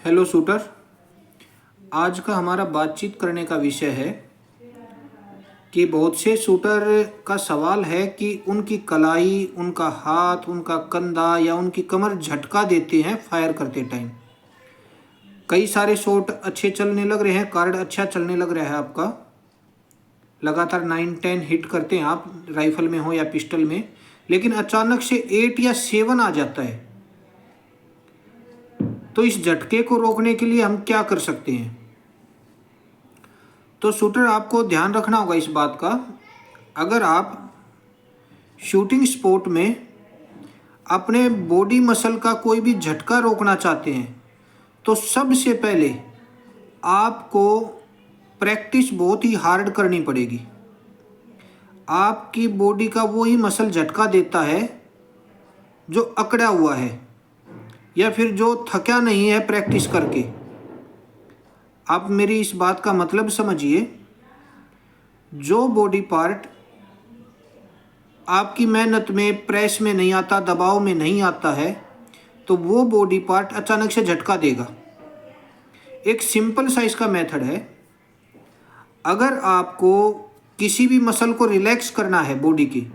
Hello shooter. आज का हमारा बातचीत करने का विषय है कि बहुत से शूटर का सवाल है कि उनकी कलाई, उनका हाथ, उनका कंधा या उनकी कमर झटका देते हैं फायर करते टाइम। कई सारे शॉट अच्छे चलने लग रहे हैं, कार्ड अच्छा चलने लग रहा है आपका, लगातार 9-10 हिट करते हैं आप, राइफल में हो या पिस्टल में, लेकिन अचानक से 8 या 7 आ जाता है। तो इस झटके को रोकने के लिए हम क्या कर सकते हैं? तो शूटर, आपको ध्यान रखना होगा इस बात का। अगर आप शूटिंग स्पोर्ट में अपने बॉडी मसल का कोई भी झटका रोकना चाहते हैं तो सबसे पहले आपको प्रैक्टिस बहुत ही हार्ड करनी पड़ेगी। आपकी बॉडी का वो ही मसल झटका देता है जो अकड़ा हुआ है या फिर जो थका नहीं है प्रैक्टिस करके। आप मेरी इस बात का मतलब समझिए। जो बॉडी पार्ट आपकी मेहनत में, प्रेस में नहीं आता, दबाव में नहीं आता है, तो वो बॉडी पार्ट अचानक से झटका देगा। एक सिंपल सा इसका मेथड है। अगर आपको किसी भी मसल को रिलैक्स करना है बॉडी की,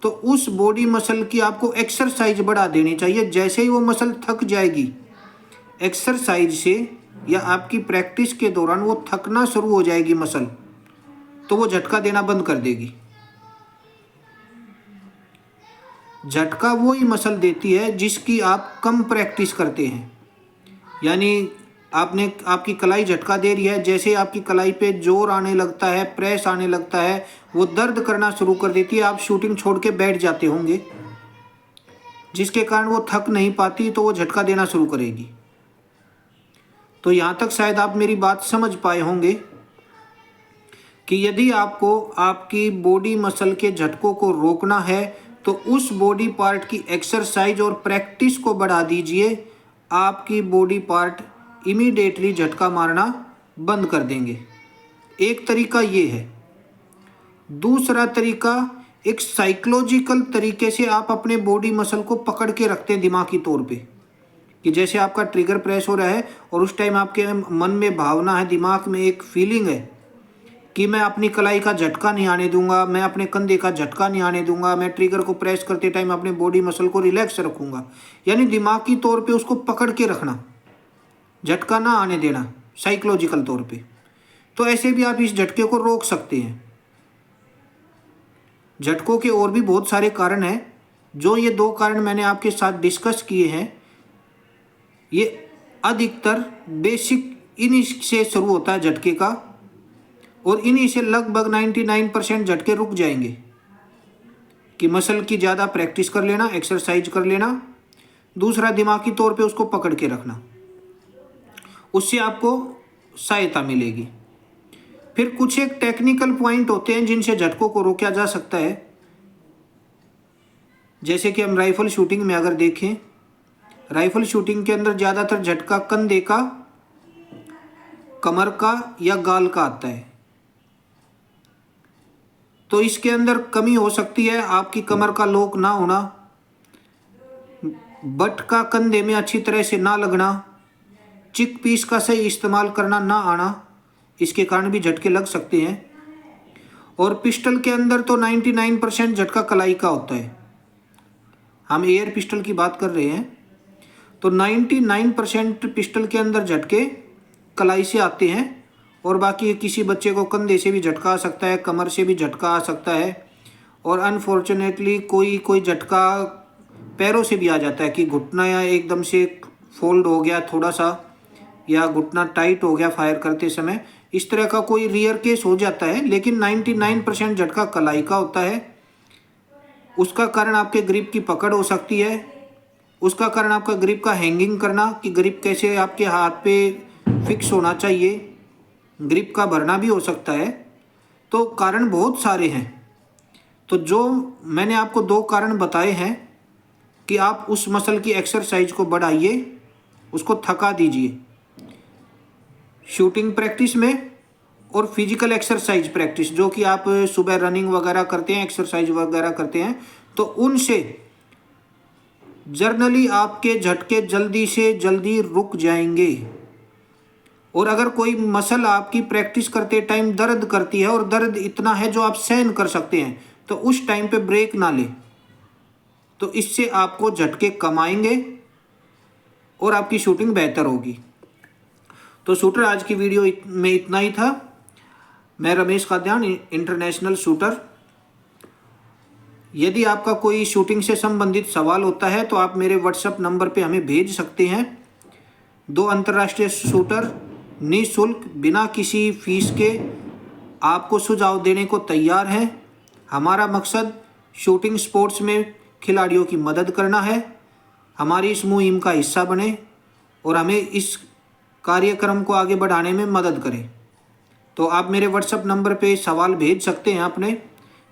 तो उस बॉडी मसल की आपको एक्सरसाइज बढ़ा देनी चाहिए। जैसे ही वो मसल थक जाएगी, एक्सरसाइज से या आपकी प्रैक्टिस के दौरान वो थकना शुरू हो जाएगी मसल, तो वो झटका देना बंद कर देगी। झटका वो ही मसल देती है जिसकी आप कम प्रैक्टिस करते हैं। यानी आपकी कलाई झटका दे रही है, जैसे आपकी कलाई पे जोर आने लगता है, प्रेस आने लगता है, वो दर्द करना शुरू कर देती है। आप शूटिंग छोड़ के बैठ जाते होंगे, जिसके कारण वो थक नहीं पाती, तो वो झटका देना शुरू करेगी। तो यहाँ तक शायद आप मेरी बात समझ पाए होंगे कि यदि आपको आपकी बॉडी मसल के झटकों को रोकना है तो उस बॉडी पार्ट की एक्सरसाइज और प्रैक्टिस को बढ़ा दीजिए। आपकी बॉडी पार्ट इमीडिएटली झटका मारना बंद कर देंगे। एक तरीका ये है। दूसरा तरीका, एक साइकोलॉजिकल तरीके से आप अपने बॉडी मसल को पकड़ के रखते हैं दिमागी तौर पे, कि जैसे आपका ट्रिगर प्रेस हो रहा है और उस टाइम आपके मन में भावना है, दिमाग में एक फीलिंग है कि मैं अपनी कलाई का झटका नहीं आने दूंगा, मैं अपने कंधे का झटका नहीं आने दूंगा, मैं ट्रिगर को प्रेस करते टाइम अपने बॉडी मसल को रिलैक्स रखूंगा। यानी दिमागी तौर पे उसको पकड़ के रखना, झटका ना आने देना साइकोलॉजिकल तौर पे। तो ऐसे भी आप इस झटके को रोक सकते हैं। झटकों के और भी बहुत सारे कारण हैं। जो ये 2 कारण मैंने आपके साथ डिस्कस किए हैं, ये अधिकतर बेसिक इन्हीं से शुरू होता है झटके का, और इन्हीं से लगभग 99% झटके रुक जाएंगे। कि मसल की ज़्यादा प्रैक्टिस कर लेना, एक्सरसाइज कर लेना, दूसरा दिमागी तौर पे उसको पकड़ के रखना, उससे आपको सहायता मिलेगी। फिर कुछ एक टेक्निकल पॉइंट होते हैं जिनसे झटकों को रोका जा सकता है। जैसे कि हम राइफल शूटिंग में अगर देखें, राइफल शूटिंग के अंदर ज़्यादातर झटका कंधे का, कमर का या गाल का आता है। तो इसके अंदर कमी हो सकती है आपकी कमर का लॉक ना होना, बट का कंधे में अच्छी तरह से ना लगना, चिक पीस का सही इस्तेमाल करना ना आना, इसके कारण भी झटके लग सकते हैं। और पिस्टल के अंदर तो 99% झटका कलाई का होता है। हम एयर पिस्टल की बात कर रहे हैं, तो 99% पिस्टल के अंदर झटके कलाई से आते हैं, और बाकी किसी बच्चे को कंधे से भी झटका आ सकता है, कमर से भी झटका आ सकता है, और अनफॉर्चुनेटली कोई झटका पैरों से भी आ जाता है कि घुटना या एकदम से फोल्ड हो गया थोड़ा सा, या घुटना टाइट हो गया फायर करते समय। इस तरह का कोई रियर केस हो जाता है, लेकिन 99% झटका कलाई का होता है। उसका कारण आपके ग्रिप की पकड़ हो सकती है, उसका कारण आपका ग्रिप का हैंगिंग करना, कि ग्रिप कैसे आपके हाथ पे फिक्स होना चाहिए, ग्रिप का भरना भी हो सकता है। तो कारण बहुत सारे हैं। तो जो मैंने आपको 2 कारण बताए हैं कि आप उस मसल की एक्सरसाइज को बढ़ाइए, उसको थका दीजिए शूटिंग प्रैक्टिस में, और फिजिकल एक्सरसाइज प्रैक्टिस जो कि आप सुबह रनिंग वगैरह करते हैं, एक्सरसाइज वगैरह करते हैं, तो उनसे जर्नली आपके झटके जल्दी से जल्दी रुक जाएंगे। और अगर कोई मसल आपकी प्रैक्टिस करते टाइम दर्द करती है और दर्द इतना है जो आप सहन कर सकते हैं, तो उस टाइम पे ब्रेक ना लें, तो इससे आपको झटके कम आएंगे और आपकी शूटिंग बेहतर होगी। तो शूटर, आज की वीडियो में इतना ही था। मैं रमेश काद्यान, इंटरनेशनल शूटर। यदि आपका कोई शूटिंग से संबंधित सवाल होता है तो आप मेरे व्हाट्सएप नंबर पे हमें भेज सकते हैं। 2 अंतर्राष्ट्रीय शूटर निःशुल्क बिना किसी फीस के आपको सुझाव देने को तैयार हैं। हमारा मकसद शूटिंग स्पोर्ट्स में खिलाड़ियों की मदद करना है। हमारी इस मुहिम का हिस्सा बने और हमें इस कार्यक्रम को आगे बढ़ाने में मदद करें। तो आप मेरे व्हाट्सएप नंबर पे सवाल भेज सकते हैं अपने।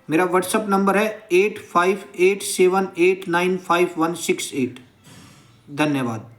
मेरा व्हाट्सएप नंबर है 8587895168। धन्यवाद।